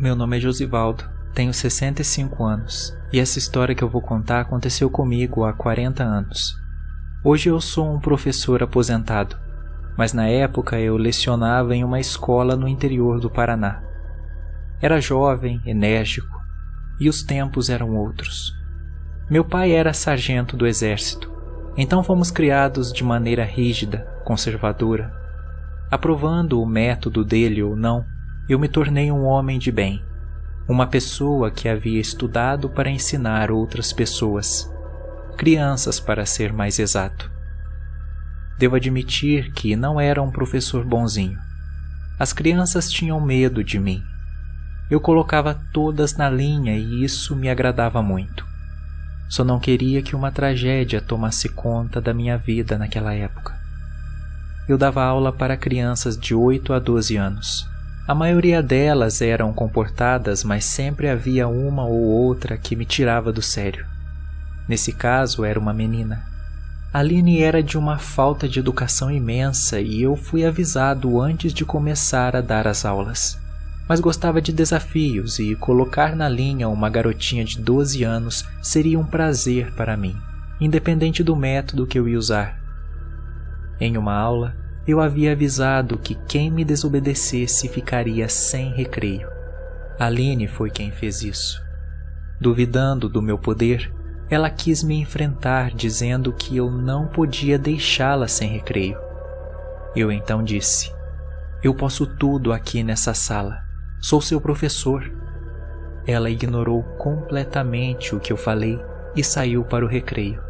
Meu nome é Josivaldo, tenho 65 anos e essa história que eu vou contar aconteceu comigo há 40 anos. Hoje eu sou um professor aposentado, mas na época eu lecionava em uma escola no interior do Paraná. Era jovem, enérgico e os tempos eram outros. Meu pai era sargento do exército, então fomos criados de maneira rígida, conservadora. Aprovando o método dele ou não, eu me tornei um homem de bem, uma pessoa que havia estudado para ensinar outras pessoas, crianças para ser mais exato. Devo admitir que não era um professor bonzinho. As crianças tinham medo de mim. Eu colocava todas na linha e isso me agradava muito. Só não queria que uma tragédia tomasse conta da minha vida naquela época. Eu dava aula para crianças de 8 a 12 anos. A maioria delas eram comportadas, mas sempre havia uma ou outra que me tirava do sério. Nesse caso, era uma menina. Aline era de uma falta de educação imensa e eu fui avisado antes de começar a dar as aulas. Mas gostava de desafios e colocar na linha uma garotinha de 12 anos seria um prazer para mim, independente do método que eu ia usar. Em uma aula, eu havia avisado que quem me desobedecesse ficaria sem recreio. Aline foi quem fez isso. Duvidando do meu poder, ela quis me enfrentar dizendo que eu não podia deixá-la sem recreio. Eu então disse: "Eu posso tudo aqui nessa sala. Sou seu professor." Ela ignorou completamente o que eu falei e saiu para o recreio.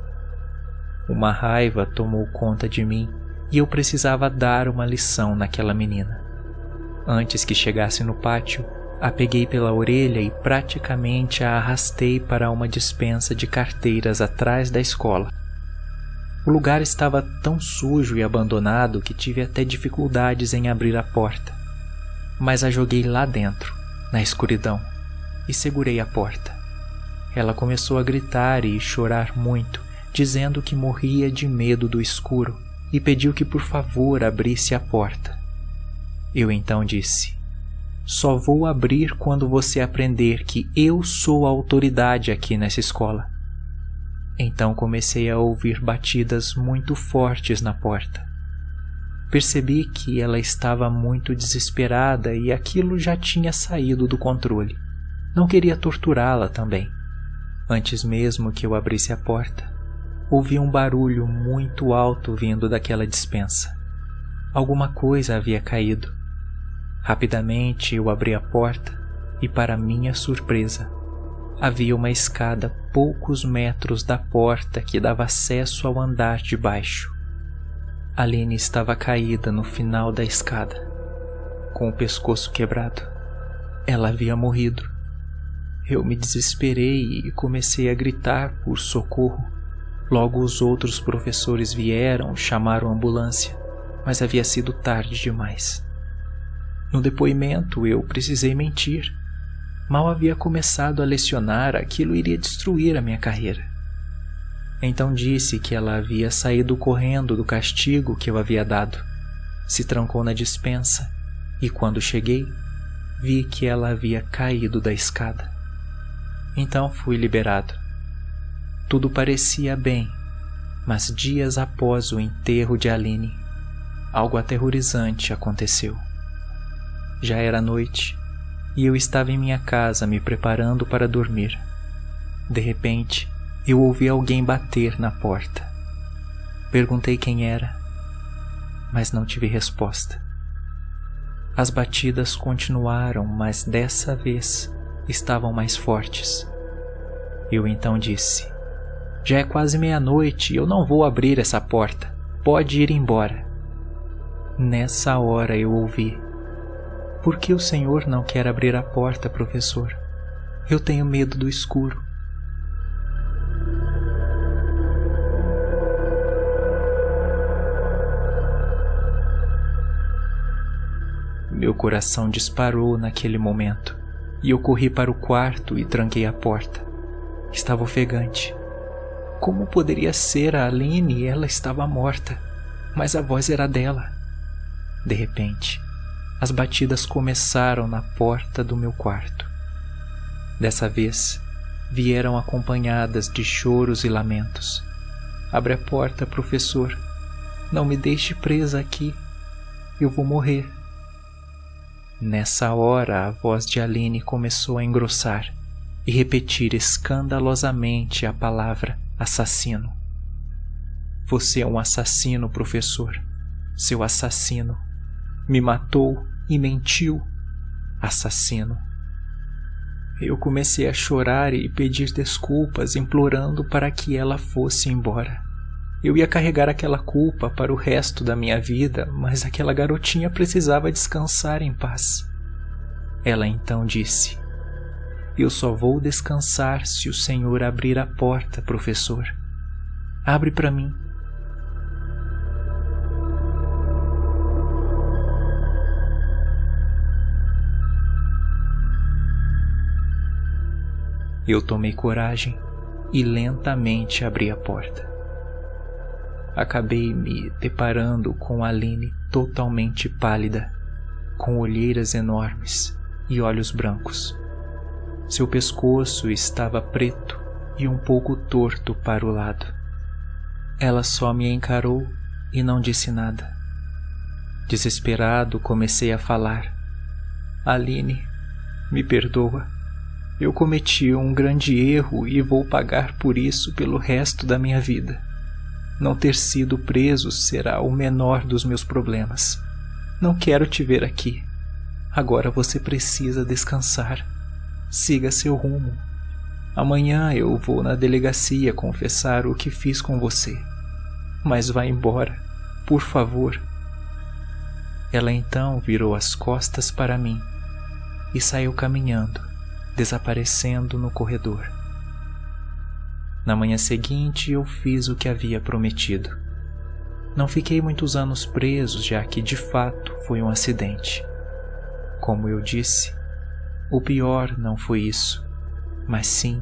Uma raiva tomou conta de mim e eu precisava dar uma lição naquela menina. Antes que chegasse no pátio, a peguei pela orelha e praticamente a arrastei para uma despensa de carteiras atrás da escola. O lugar estava tão sujo e abandonado que tive até dificuldades em abrir a porta. Mas a joguei lá dentro, na escuridão, e segurei a porta. Ela começou a gritar e chorar muito, dizendo que morria de medo do escuro e pediu que por favor abrisse a porta. Eu então disse: "Só vou abrir quando você aprender que eu sou a autoridade aqui nessa escola." Então comecei a ouvir batidas muito fortes na porta. Percebi que ela estava muito desesperada e aquilo já tinha saído do controle. Não queria torturá-la também. Antes mesmo que eu abrisse a porta, ouvi um barulho muito alto vindo daquela despensa. Alguma coisa havia caído. Rapidamente eu abri a porta e, para minha surpresa, havia uma escada poucos metros da porta que dava acesso ao andar de baixo. Aline estava caída no final da escada, com o pescoço quebrado. Ela havia morrido. Eu me desesperei e comecei a gritar por socorro. Logo os outros professores vieram, chamaram a ambulância, mas havia sido tarde demais. No depoimento eu precisei mentir. Mal havia começado a lecionar, aquilo iria destruir a minha carreira. Então disse que ela havia saído correndo do castigo que eu havia dado. Se trancou na despensa e quando cheguei, vi que ela havia caído da escada. Então fui liberado. Tudo parecia bem, mas dias após o enterro de Aline, algo aterrorizante aconteceu. Já era noite e eu estava em minha casa me preparando para dormir. De repente, eu ouvi alguém bater na porta. Perguntei quem era, mas não tive resposta. As batidas continuaram, mas dessa vez estavam mais fortes. Eu então disse: "Já é quase meia-noite e eu não vou abrir essa porta. Pode ir embora." Nessa hora eu ouvi: "Por que o senhor não quer abrir a porta, professor? Eu tenho medo do escuro." Meu coração disparou naquele momento e eu corri para o quarto e tranquei a porta. Estava ofegante. Como poderia ser a Aline? Ela estava morta, mas a voz era dela. De repente, as batidas começaram na porta do meu quarto. Dessa vez, vieram acompanhadas de choros e lamentos. Abre a porta, professor. Não me deixe presa aqui. Eu vou morrer. Nessa hora, a voz de Aline começou a engrossar e repetir escandalosamente a palavra assassino. Você é um assassino, professor. Seu assassino. Me matou e mentiu. Assassino. Eu comecei a chorar e pedir desculpas, implorando para que ela fosse embora. Eu ia carregar aquela culpa para o resto da minha vida, mas aquela garotinha precisava descansar em paz. Ela então disse: Eu só vou descansar se o senhor abrir a porta, professor. Abre para mim. Eu tomei coragem e lentamente abri a porta. Acabei me deparando com Aline totalmente pálida, com olheiras enormes e olhos brancos. Seu pescoço estava preto e um pouco torto para o lado. Ela só me encarou e não disse nada. Desesperado, comecei a falar. Aline, me perdoa. Eu cometi um grande erro e vou pagar por isso pelo resto da minha vida. Não ter sido preso será o menor dos meus problemas. Não quero te ver aqui. Agora você precisa descansar. Siga seu rumo. Amanhã eu vou na delegacia confessar o que fiz com você. Mas vá embora, por favor. Ela então virou as costas para mim e saiu caminhando, desaparecendo no corredor. Na manhã seguinte eu fiz o que havia prometido. Não fiquei muitos anos preso, já que de fato foi um acidente. Como eu disse, o pior não foi isso, mas sim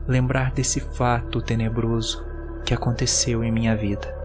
lembrar desse fato tenebroso que aconteceu em minha vida.